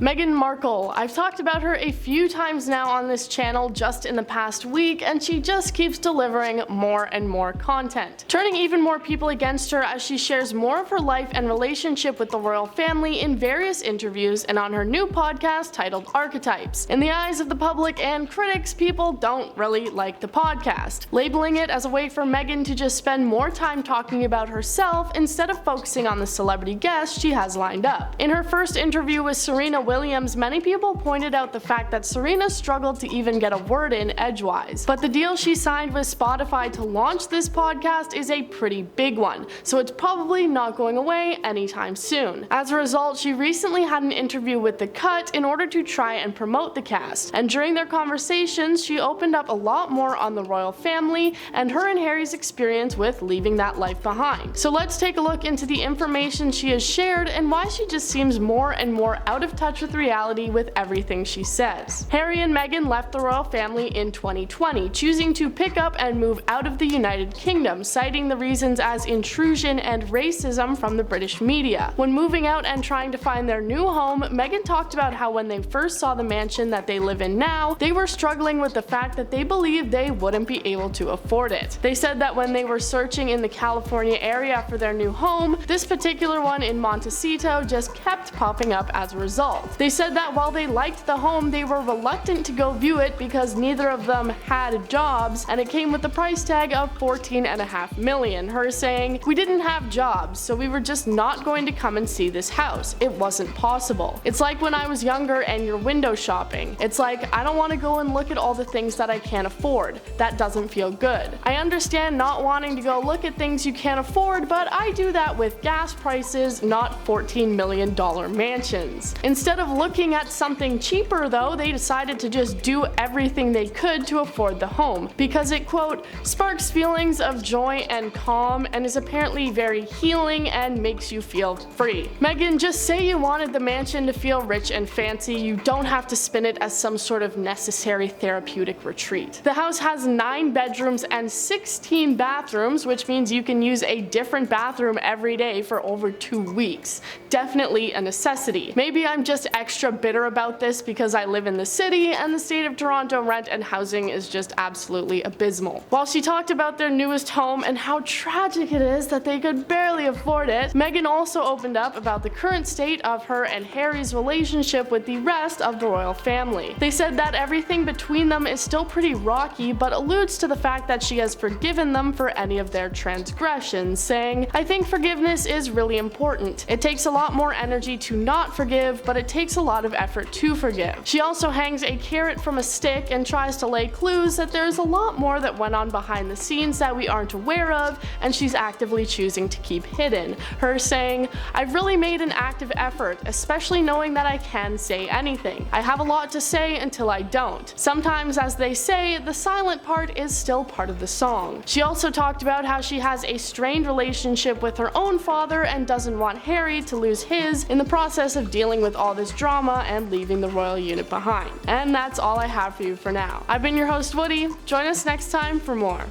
Meghan Markle. I've talked about her a few times now on this channel just in the past week, and she just keeps delivering more and more content, turning even more people against her as she shares more of her life and relationship with the royal family in various interviews and on her new podcast titled Archetypes. In the eyes of the public and critics, people don't really like the podcast, labeling it as a way for Meghan to just spend more time talking about herself instead of focusing on the celebrity guests she has lined up. In her first interview with Serena Williams, many people pointed out the fact that Serena struggled to even get a word in edgewise. But the deal she signed with Spotify to launch this podcast is a pretty big one, so it's probably not going away anytime soon. As a result, she recently had an interview with The Cut in order to try and promote the cast, and during their conversations, she opened up a lot more on the royal family and her and Harry's experience with leaving that life behind. So let's take a look into the information she has shared and why she just seems more and more out of touch with reality with everything she says. Harry and Meghan left the royal family in 2020, choosing to pick up and move out of the United Kingdom, citing the reasons as intrusion and racism from the British media. When moving out and trying to find their new home, Meghan talked about how when they first saw the mansion that they live in now, they were struggling with the fact that they believed they wouldn't be able to afford it. They said that when they were searching in the California area for their new home, this particular one in Montecito just kept popping up as a result. They said that while they liked the home, they were reluctant to go view it because neither of them had jobs, and it came with the price tag of $14.5 million. Her saying, "We didn't have jobs, so we were just not going to come and see this house. It wasn't possible. It's like when I was younger and you're window shopping. It's like, I don't want to go and look at all the things that I can't afford. That doesn't feel good. I understand not wanting to go look at things you can't afford, but I do that with gas prices, not $14 million mansions." Instead of looking at something cheaper though, they decided to just do everything they could to afford the home, because it, quote, "sparks feelings of joy and calm and is apparently very healing and makes you feel free." Meghan, just say you wanted the mansion to feel rich and fancy, you don't have to spin it as some sort of necessary therapeutic retreat. The house has 9 bedrooms and 16 bathrooms, which means you can use a different bathroom every day for over 2 weeks. Definitely a necessity. Maybe I'm just extra bitter about this because I live in the city and the state of Toronto rent and housing is just absolutely abysmal. While she talked about their newest home and how tragic it is that they could barely afford it, Meghan also opened up about the current state of her and Harry's relationship with the rest of the royal family. They said that everything between them is still pretty rocky, but alludes to the fact that she has forgiven them for any of their transgressions, saying, "I think forgiveness is really important. It takes a lot more energy to not forgive, but it takes a lot of effort to forgive." She also hangs a carrot from a stick and tries to lay clues that there's a lot more that went on behind the scenes that we aren't aware of, and she's actively choosing to keep hidden. Her saying, "I've really made an active effort, especially knowing that I can say anything. I have a lot to say until I don't. Sometimes, as they say, the silent part is still part of the song." She also talked about how she has a strained relationship with her own father and doesn't want Harry to lose his in the process of dealing with all this drama and leaving the royal unit behind. And that's all I have for you for now. I've been your host, Woody. Join us next time for more.